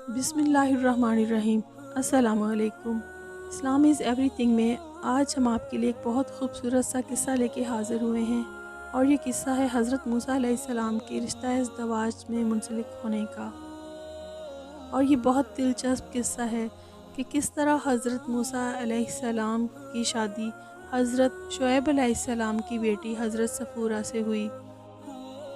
بسم اللہ الرحمن الرحیم۔ السلام علیکم۔ اسلام از ایوری تھنگ میں آج ہم آپ کے لیے ایک بہت خوبصورت سا قصہ لے کے حاضر ہوئے ہیں، اور یہ قصہ ہے حضرت موسیٰ علیہ السلام کے رشتہ ازدواج میں منسلک ہونے کا۔ اور یہ بہت دلچسپ قصہ ہے کہ کس طرح حضرت موسیٰ علیہ السلام کی شادی حضرت شعیب علیہ السلام کی بیٹی حضرت صفورہ سے ہوئی۔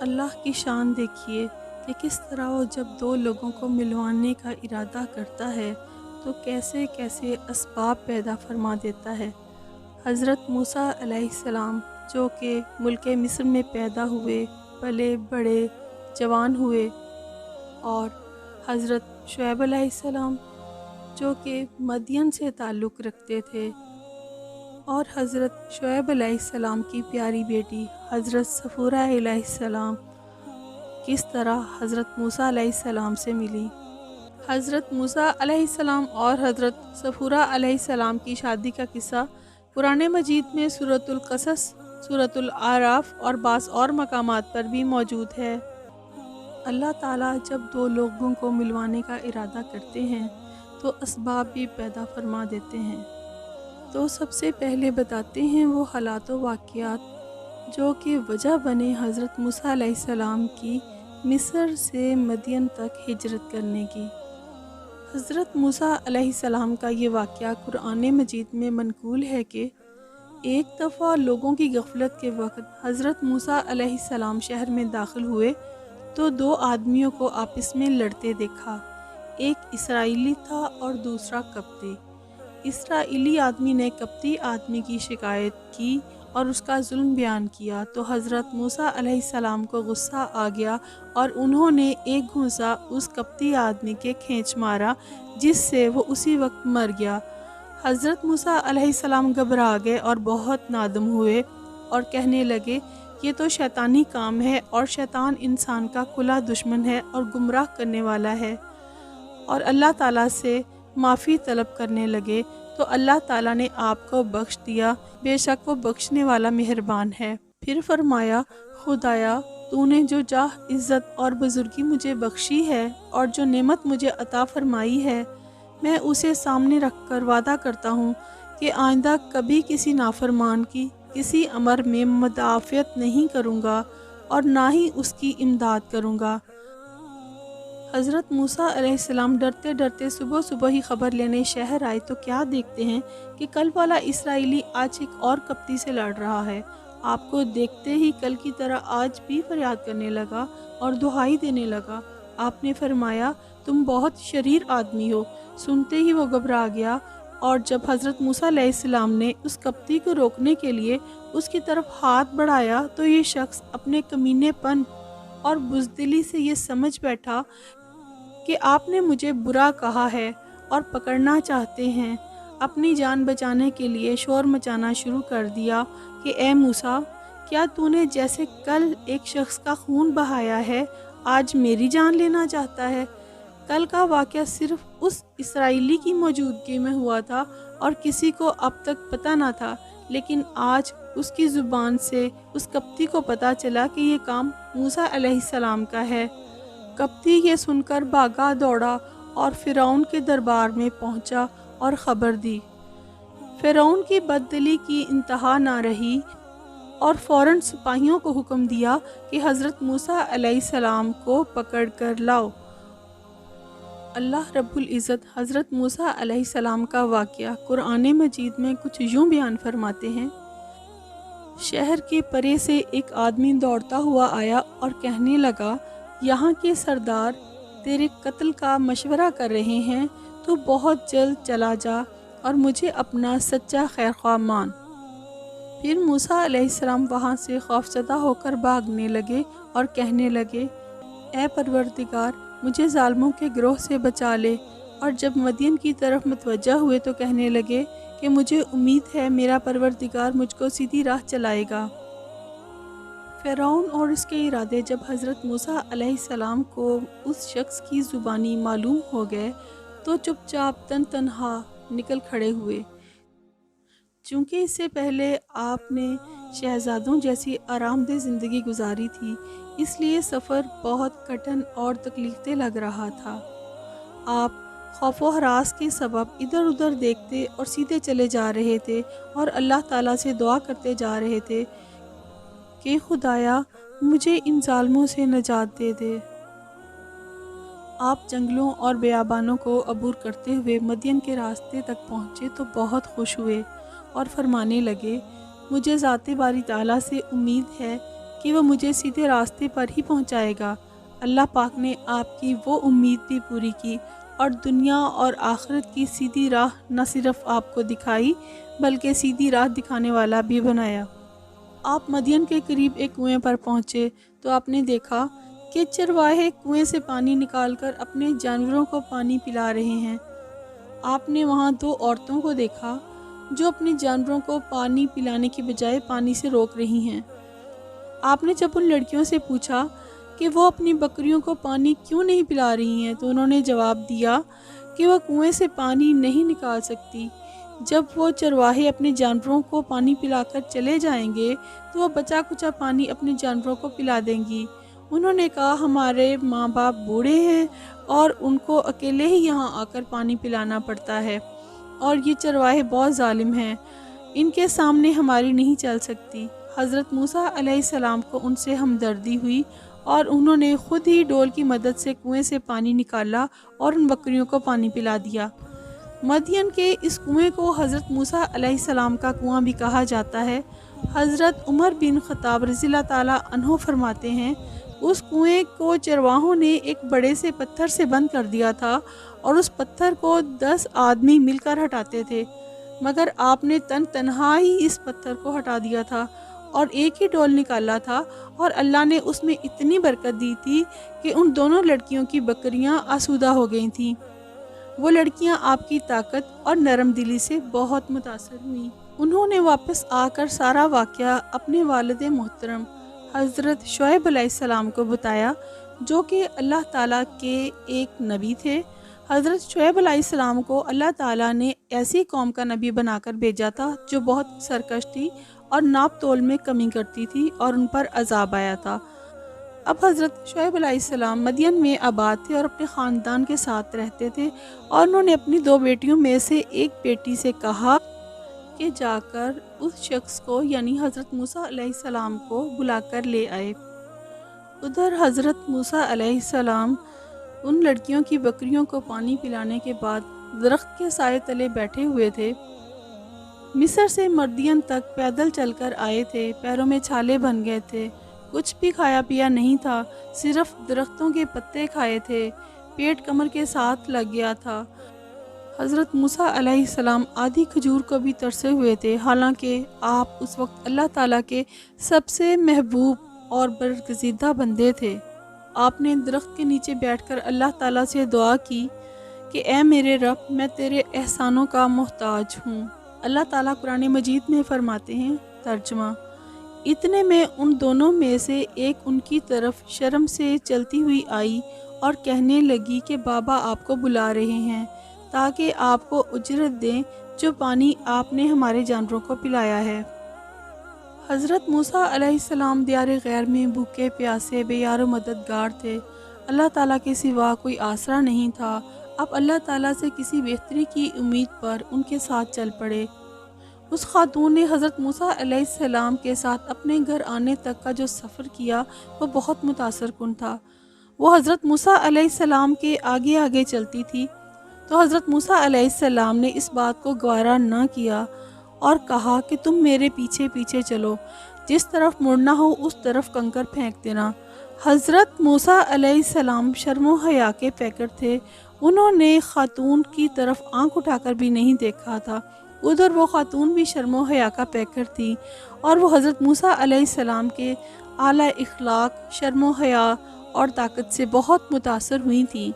اللہ کی شان دیکھیے کہ کس طرح وہ جب دو لوگوں کو ملوانے کا ارادہ کرتا ہے تو کیسے کیسے اسباب پیدا فرما دیتا ہے۔ حضرت موسیٰ علیہ السلام جو کہ ملک مصر میں پیدا ہوئے، پلے بڑے، جوان ہوئے، اور حضرت شعیب علیہ السلام جو کہ مدین سے تعلق رکھتے تھے، اور حضرت شعیب علیہ السلام کی پیاری بیٹی حضرت صفورہ علیہ السلام کس طرح حضرت موسیٰ علیہ السلام سے ملی۔ حضرت موسیٰ علیہ السلام اور حضرت صفورہ علیہ السلام کی شادی کا قصہ قرآن مجید میں سورۃ القصص، سورۃ الاعراف اور بعض اور مقامات پر بھی موجود ہے۔ اللہ تعالیٰ جب دو لوگوں کو ملوانے کا ارادہ کرتے ہیں تو اسباب بھی پیدا فرما دیتے ہیں۔ تو سب سے پہلے بتاتے ہیں وہ حالات و واقعات جو کہ وجہ بنے حضرت موسیٰ علیہ السلام کی مصر سے مدین تک ہجرت کرنے کی۔ حضرت موسیٰ علیہ السلام کا یہ واقعہ قرآن مجید میں منقول ہے کہ ایک دفعہ لوگوں کی غفلت کے وقت حضرت موسیٰ علیہ السلام شہر میں داخل ہوئے تو دو آدمیوں کو آپس میں لڑتے دیکھا۔ ایک اسرائیلی تھا اور دوسرا قبطی۔ اسرائیلی آدمی نے قبطی آدمی کی شکایت کی اور اس کا ظلم بیان کیا تو حضرت موسیٰ علیہ السلام کو غصہ آ گیا اور انہوں نے ایک گھونسا اس قبطی آدمی کے کھینچ مارا، جس سے وہ اسی وقت مر گیا۔ حضرت موسیٰ علیہ السلام گھبرا گئے اور بہت نادم ہوئے اور کہنے لگے یہ تو شیطانی کام ہے اور شیطان انسان کا کھلا دشمن ہے اور گمراہ کرنے والا ہے، اور اللہ تعالیٰ سے معافی طلب کرنے لگے تو اللہ تعالیٰ نے آپ کو بخش دیا، بے شک وہ بخشنے والا مہربان ہے۔ پھر فرمایا خدایا تو نے جو جاہ، عزت اور بزرگی مجھے بخشی ہے اور جو نعمت مجھے عطا فرمائی ہے، میں اسے سامنے رکھ کر وعدہ کرتا ہوں کہ آئندہ کبھی کسی نافرمان کی کسی امر میں مدافعت نہیں کروں گا اور نہ ہی اس کی امداد کروں گا۔ حضرت موسیٰ علیہ السلام ڈرتے ڈرتے صبح ہی خبر لینے شہر آئے تو کیا دیکھتے ہیں کہ کل والا اسرائیلی آج ایک اور قبطی سے لڑ رہا ہے۔ آپ کو دیکھتے ہی کل کی طرح آج بھی فریاد کرنے لگا اور دہائی دینے لگا۔ آپ نے فرمایا تم بہت شریر آدمی ہو۔ سنتے ہی وہ گھبرا گیا، اور جب حضرت موسیٰ علیہ السلام نے اس قبطی کو روکنے کے لیے اس کی طرف ہاتھ بڑھایا تو یہ شخص اپنے کمینے پن اور بزدلی سے یہ سمجھ بیٹھا کہ آپ نے مجھے برا کہا ہے اور پکڑنا چاہتے ہیں۔ اپنی جان بچانے کے لیے شور مچانا شروع کر دیا کہ اے موسیٰ، کیا تو نے جیسے کل ایک شخص کا خون بہایا ہے آج میری جان لینا چاہتا ہے؟ کل کا واقعہ صرف اس اسرائیلی کی موجودگی میں ہوا تھا اور کسی کو اب تک پتہ نہ تھا، لیکن آج اس کی زبان سے اس قبطی کو پتہ چلا کہ یہ کام موسیٰ علیہ السلام کا ہے۔ قبطی یہ سن کر بھاگا دوڑا اور فرعون کے دربار میں پہنچا اور خبر دی۔ فرعون کی بددلی کی انتہا نہ رہی اور فوراً سپاہیوں کو حکم دیا کہ حضرت موسیٰ علیہ السلام کو پکڑ کر لاؤ۔ اللہ رب العزت حضرت موسیٰ علیہ السلام کا واقعہ قرآن مجید میں کچھ یوں بیان فرماتے ہیں۔ شہر کے پرے سے ایک آدمی دوڑتا ہوا آیا اور کہنے لگا یہاں کے سردار تیرے قتل کا مشورہ کر رہے ہیں، تو بہت جلد چلا جا اور مجھے اپنا سچا خیرخواہ مان۔ پھر موسیٰ علیہ السلام وہاں سے خوفزدہ ہو کر بھاگنے لگے اور کہنے لگے اے پروردگار، مجھے ظالموں کے گروہ سے بچا لے، اور جب مدین کی طرف متوجہ ہوئے تو کہنے لگے کہ مجھے امید ہے میرا پروردگار مجھ کو سیدھی راہ چلائے گا۔ فرعون اور اس کے ارادے جب حضرت موسیٰ علیہ السلام کو اس شخص کی زبانی معلوم ہو گئے تو چپ چاپ تنہا نکل کھڑے ہوئے۔ چونکہ اس سے پہلے آپ نے شہزادوں جیسی آرام دہ زندگی گزاری تھی، اس لیے سفر بہت کٹھن اور تکلیف دہ لگ رہا تھا، آپ خوف و ہراس کے سبب ادھر ادھر دیکھتے اور سیدھے چلے جا رہے تھے اور اللہ تعالیٰ سے دعا کرتے جا رہے تھے کہ خدایا مجھے ان ظالموں سے نجات دے دے۔ آپ جنگلوں اور بیابانوں کو عبور کرتے ہوئے مدین کے راستے تک پہنچے تو بہت خوش ہوئے اور فرمانے لگے، مجھے ذات باری تعالیٰ سے امید ہے کہ وہ مجھے سیدھے راستے پر ہی پہنچائے گا۔ اللہ پاک نے آپ کی وہ امید بھی پوری کی اور دنیا اور آخرت کی سیدھی راہ نہ صرف آپ کو دکھائی بلکہ سیدھی راہ دکھانے والا بھی بنایا۔ آپ مدین کے قریب ایک کنویں پر پہنچے تو آپ نے دیکھا کہ چرواہے کنویں سے پانی نکال کر اپنے جانوروں کو پانی پلا رہے ہیں۔ آپ نے وہاں دو عورتوں کو دیکھا جو اپنے جانوروں کو پانی پلانے کی بجائے پانی سے روک رہی ہیں۔ آپ نے جب ان لڑکیوں سے پوچھا کہ وہ اپنی بکریوں کو پانی کیوں نہیں پلا رہی ہیں تو انہوں نے جواب دیا کہ وہ کنویں سے پانی نہیں نکال سکتی۔ جب وہ چرواہے اپنے جانوروں کو پانی پلا کر چلے جائیں گے تو وہ بچا کچا پانی اپنے جانوروں کو پلا دیں گی۔ انہوں نے کہا ہمارے ماں باپ بوڑھے ہیں اور ان کو اکیلے ہی یہاں آ کر پانی پلانا پڑتا ہے، اور یہ چرواہے بہت ظالم ہیں، ان کے سامنے ہماری نہیں چل سکتی۔ حضرت موسیٰ علیہ السلام کو ان سے ہمدردی ہوئی اور انہوں نے خود ہی ڈول کی مدد سے کنویں سے پانی نکالا اور ان بکریوں کو پانی پلا دیا۔ مدین کے اس کنویں کو حضرت موسیٰ علیہ السلام کا کنواں بھی کہا جاتا ہے۔ حضرت عمر بن خطاب رضی اللہ تعالیٰ عنہ فرماتے ہیں، اس کنویں کو چرواہوں نے ایک بڑے سے پتھر سے بند کر دیا تھا اور اس پتھر کو 10 آدمی مل کر ہٹاتے تھے، مگر آپ نے تنہا ہی اس پتھر کو ہٹا دیا تھا اور ایک ہی ڈول نکالا تھا، اور اللہ نے اس میں اتنی برکت دی تھی کہ ان دونوں لڑکیوں کی بکریاں آسودہ ہو گئی تھیں۔ وہ لڑکیاں آپ کی طاقت اور نرم دلی سے بہت متاثر ہوئیں۔ انہوں نے واپس آ کر سارا واقعہ اپنے والد محترم حضرت شعیب علیہ السلام کو بتایا، جو کہ اللہ تعالیٰ کے ایک نبی تھے۔ حضرت شعیب علیہ السلام کو اللہ تعالیٰ نے ایسی قوم کا نبی بنا کر بھیجا تھا جو بہت سرکش تھی اور ناپ تول میں کمی کرتی تھی اور ان پر عذاب آیا تھا۔ اب حضرت شعیب علیہ السلام مدین میں آباد تھے اور اپنے خاندان کے ساتھ رہتے تھے، اور انہوں نے اپنی 2 بیٹیوں میں سے ایک بیٹی سے کہا کہ جا کر اس شخص کو یعنی حضرت موسیٰ علیہ السلام کو بلا کر لے آئے۔ ادھر حضرت موسیٰ علیہ السلام ان لڑکیوں کی بکریوں کو پانی پلانے کے بعد درخت کے سائے تلے بیٹھے ہوئے تھے۔ مصر سے مدین تک پیدل چل کر آئے تھے، پیروں میں چھالے بن گئے تھے، کچھ بھی کھایا پیا نہیں تھا، صرف درختوں کے پتے کھائے تھے، پیٹ کمر کے ساتھ لگ گیا تھا۔ حضرت موسیٰ علیہ السلام آدھی کھجور کو بھی ترسے ہوئے تھے، حالانکہ آپ اس وقت اللہ تعالیٰ کے سب سے محبوب اور برگزیدہ بندے تھے۔ آپ نے درخت کے نیچے بیٹھ کر اللہ تعالیٰ سے دعا کی کہ اے میرے رب، میں تیرے احسانوں کا محتاج ہوں۔ اللہ تعالیٰ قرآن مجید میں فرماتے ہیں، ترجمہ: اتنے میں ان دونوں میں سے ایک ان کی طرف شرم سے چلتی ہوئی آئی اور کہنے لگی کہ بابا آپ کو بلا رہے ہیں تاکہ آپ کو اجرت دیں جو پانی آپ نے ہمارے جانوروں کو پلایا ہے۔ حضرت موسیٰ علیہ السلام دیار غیر میں بھوکے پیاسے بے یار و مددگار تھے، اللہ تعالیٰ کے سوا کوئی آسرا نہیں تھا۔ اب اللہ تعالیٰ سے کسی بہتری کی امید پر ان کے ساتھ چل پڑے۔ اس خاتون نے حضرت موسیٰ علیہ السلام کے ساتھ اپنے گھر آنے تک کا جو سفر کیا وہ بہت متاثر کن تھا۔ وہ حضرت موسیٰ علیہ السلام کے آگے آگے چلتی تھی تو حضرت موسیٰ علیہ السلام نے اس بات کو گوارا نہ کیا اور کہا کہ تم میرے پیچھے پیچھے چلو، جس طرف مڑنا ہو اس طرف کنکر پھینک دینا۔ حضرت موسیٰ علیہ السلام شرم و حیا کے پیکر تھے، انہوں نے خاتون کی طرف آنکھ اٹھا کر بھی نہیں دیکھا تھا۔ ادھر وہ خاتون بھی شرم و حیا کا پیکر تھی اور وہ حضرت موسیٰ علیہ السلام کے اعلیٰ اخلاق، شرم و حیا اور طاقت سے بہت متاثر ہوئی تھی،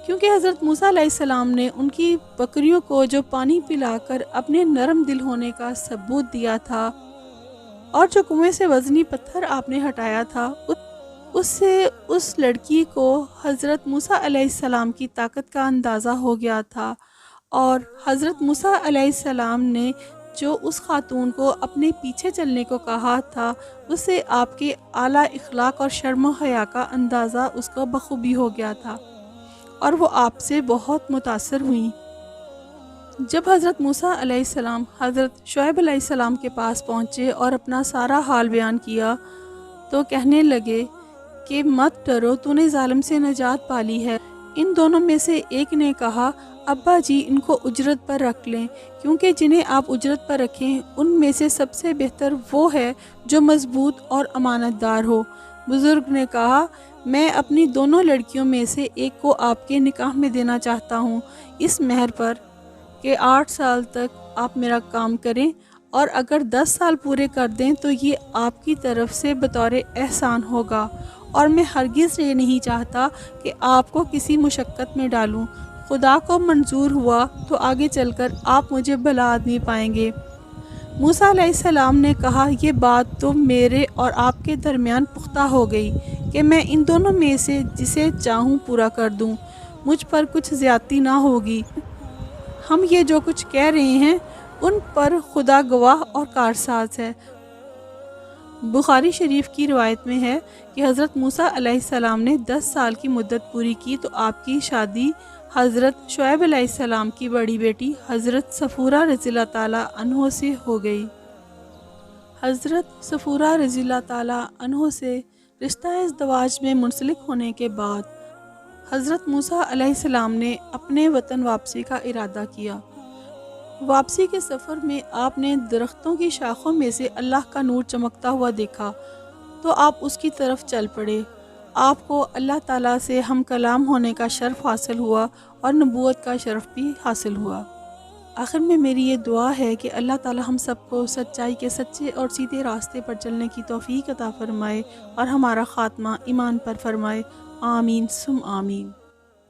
کیونکہ حضرت موسیٰ علیہ السلام نے ان کی بکریوں کو جو پانی پلا کر اپنے نرم دل ہونے کا ثبوت دیا تھا، اور جو کنویں سے وزنی پتھر آپ نے ہٹایا تھا، اس سے اس لڑکی کو حضرت موسیٰ علیہ السلام کی طاقت کا اندازہ ہو گیا تھا، اور حضرت موسیٰ علیہ السلام نے جو اس خاتون کو اپنے پیچھے چلنے کو کہا تھا، اس سے آپ کے اعلیٰ اخلاق اور شرم و حیا کا اندازہ اس کو بخوبی ہو گیا تھا۔ اور وہ آپ سے بہت متاثر ہوئیں۔ جب حضرت موسیٰ علیہ السلام حضرت شعیب علیہ السلام کے پاس پہنچے اور اپنا سارا حال بیان کیا تو کہنے لگے کہ مت ڈرو، تو نے ظالم سے نجات پالی ہے۔ ان دونوں میں سے ایک نے کہا، ابا جی ان کو اجرت پر رکھ لیں، کیونکہ جنہیں آپ اجرت پر رکھیں ان میں سے سب سے بہتر وہ ہے جو مضبوط اور امانت دار ہو۔ بزرگ نے کہا، میں اپنی دونوں لڑکیوں میں سے ایک کو آپ کے نکاح میں دینا چاہتا ہوں، اس مہر پر کہ 8 سال تک آپ میرا کام کریں، اور اگر 10 سال پورے کر دیں تو یہ آپ کی طرف سے بطور احسان ہوگا، اور میں ہرگز یہ نہیں چاہتا کہ آپ کو کسی مشقت میں ڈالوں۔ خدا کو منظور ہوا تو آگے چل کر آپ مجھے بھلا آدمی پائیں گے۔ موسیٰ علیہ السلام نے کہا، یہ بات تو میرے اور آپ کے درمیان پختہ ہو گئی کہ میں ان دونوں میں سے جسے چاہوں پورا کر دوں، مجھ پر کچھ زیادتی نہ ہوگی۔ ہم یہ جو کچھ کہہ رہے ہیں ان پر خدا گواہ اور کارساز ہے۔ بخاری شریف کی روایت میں ہے کہ حضرت موسیٰ علیہ السلام نے 10 سال کی مدت پوری کی تو آپ کی شادی حضرت شعیب علیہ السلام کی بڑی بیٹی حضرت صفورہ رضی اللہ تعالیٰ عنہ سے ہو گئی۔ حضرت صفورہ رضی اللہ تعالیٰ عنہ سے رشتہ ازدواج میں منسلک ہونے کے بعد حضرت موسیٰ علیہ السلام نے اپنے وطن واپسی کا ارادہ کیا۔ واپسی کے سفر میں آپ نے درختوں کی شاخوں میں سے اللہ کا نور چمکتا ہوا دیکھا تو آپ اس کی طرف چل پڑے۔ آپ کو اللہ تعالیٰ سے ہم کلام ہونے کا شرف حاصل ہوا اور نبوت کا شرف بھی حاصل ہوا۔ آخر میں میری یہ دعا ہے کہ اللہ تعالیٰ ہم سب کو سچائی کے سچے اور سیدھے راستے پر چلنے کی توفیق عطا فرمائے اور ہمارا خاتمہ ایمان پر فرمائے۔ آمین ثم آمین۔